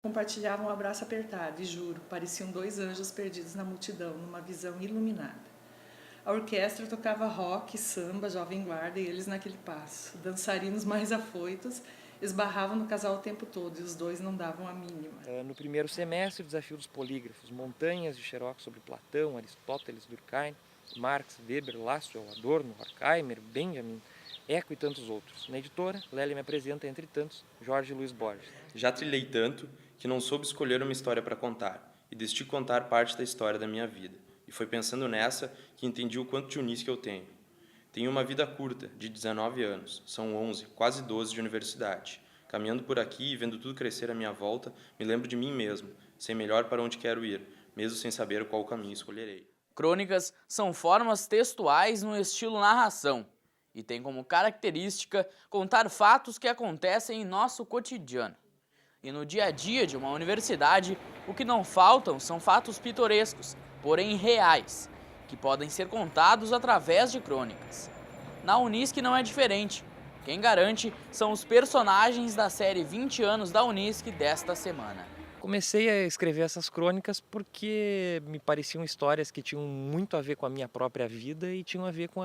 Compartilhavam um abraço apertado e, juro, pareciam dois anjos perdidos na multidão, numa visão iluminada. A orquestra tocava rock, samba, jovem guarda e eles naquele passo. Dançarinos mais afoitos esbarravam no casal o tempo todo e os dois não davam a mínima. No primeiro semestre, o desafio dos polígrafos, montanhas de xerox sobre Platão, Aristóteles, Durkheim, Marx, Weber, Laswell, Adorno, Horkheimer, Benjamin, Eco e tantos outros. Na editora, Lélia me apresenta, entre tantos, Jorge Luiz Borges. Já trilhei tanto que não soube escolher uma história para contar, e decidi contar parte da história da minha vida. E foi pensando nessa que entendi o quanto de unísque eu tenho. Tenho uma vida curta, de 19 anos, são 11, quase 12 de universidade. Caminhando por aqui e vendo tudo crescer à minha volta, me lembro de mim mesmo, sei melhor para onde quero ir, mesmo sem saber qual caminho escolherei. Crônicas são formas textuais no estilo narração e têm como característica contar fatos que acontecem em nosso cotidiano. E no dia a dia de uma universidade, o que não faltam são fatos pitorescos, porém reais, que podem ser contados através de crônicas. Na Unisc não é diferente. Quem garante são os personagens da série 20 anos da Unisc desta semana. Comecei a escrever essas crônicas porque me pareciam histórias que tinham muito a ver com a minha própria vida e tinham a ver com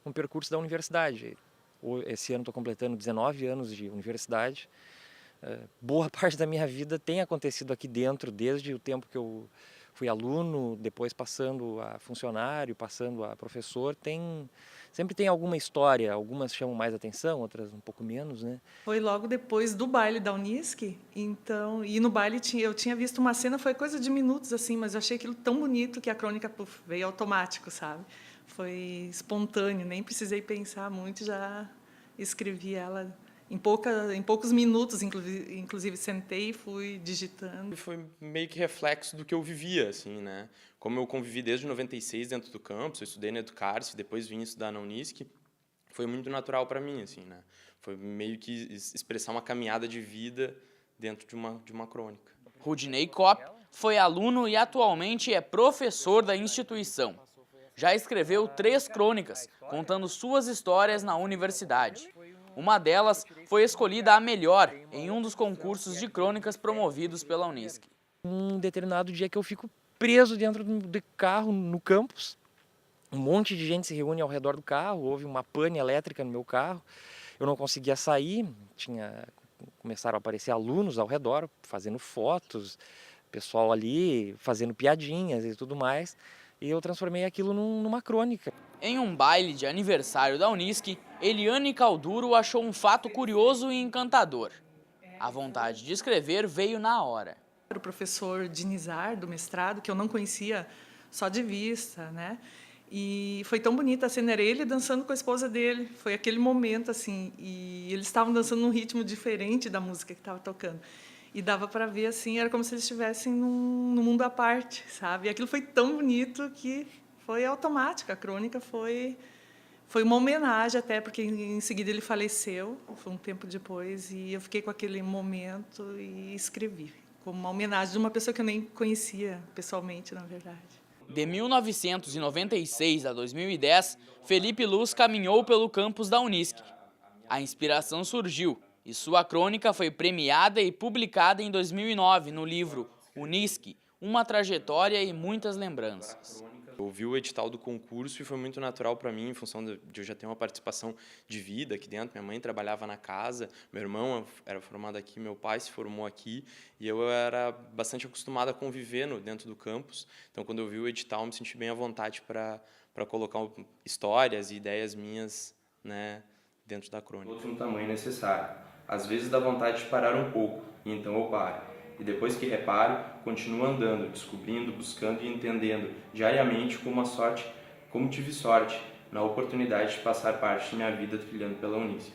o percurso da universidade. Esse ano estou completando 19 anos de universidade. Boa parte da minha vida tem acontecido aqui dentro, desde o tempo que eu fui aluno, depois passando a funcionário, passando a professor. Sempre tem alguma história, algumas chamam mais atenção, outras um pouco menos, né? Foi logo depois do baile da Unisc, então, e no baile eu tinha visto uma cena, foi coisa de minutos assim, mas eu achei aquilo tão bonito que a crônica veio automático, sabe? Foi espontâneo, nem precisei pensar muito, já escrevi ela em poucos minutos, inclusive sentei e fui digitando. Foi meio que reflexo do que eu vivia, assim, né? Como eu convivi desde 96 dentro do campus, eu estudei na Educarce, depois vim estudar na Unisc, foi muito natural para mim, assim, né? Foi meio que expressar uma caminhada de vida dentro de uma crônica. Rudinei Kopp foi aluno e atualmente é professor da instituição. Já escreveu 3 crônicas, contando suas histórias na universidade. Uma delas foi escolhida a melhor em um dos concursos de crônicas promovidos pela Unisc. Um determinado dia que eu fico preso dentro do carro no campus, um monte de gente se reúne ao redor do carro, houve uma pane elétrica no meu carro, eu não conseguia sair, começaram a aparecer alunos ao redor, fazendo fotos, pessoal ali fazendo piadinhas e tudo mais, e eu transformei aquilo numa crônica. Em um baile de aniversário da Unisc, Eliane Calduro achou um fato curioso e encantador. A vontade de escrever veio na hora. O professor Dinizar, do mestrado, que eu não conhecia só de vista, né? E foi tão bonita a cena, era ele dançando com a esposa dele, foi aquele momento, assim, e eles estavam dançando num ritmo diferente da música que estava tocando. E dava para ver, assim, era como se eles estivessem num mundo à parte, sabe? E aquilo foi tão bonito que foi automático, a crônica foi uma homenagem até, porque em seguida ele faleceu, foi um tempo depois, e eu fiquei com aquele momento e escrevi, como uma homenagem de uma pessoa que eu nem conhecia pessoalmente, na verdade. De 1996 a 2010, Felipe Luz caminhou pelo campus da Unisc. A inspiração surgiu e sua crônica foi premiada e publicada em 2009 no livro Unisc, uma trajetória e muitas lembranças. Eu vi o edital do concurso e foi muito natural para mim, em função de eu já ter uma participação de vida aqui dentro. Minha mãe trabalhava na casa, meu irmão era formado aqui, meu pai se formou aqui, e eu era bastante acostumado a conviver dentro do campus. Então, quando eu vi o edital, me senti bem à vontade para colocar histórias e ideias minhas, né, dentro da crônica. Outro no tamanho necessário. Às vezes dá vontade de parar um pouco, e então eu paro. E depois que reparo, continuo andando, descobrindo, buscando e entendendo diariamente como tive sorte na oportunidade de passar parte de minha vida trilhando pela Unisc.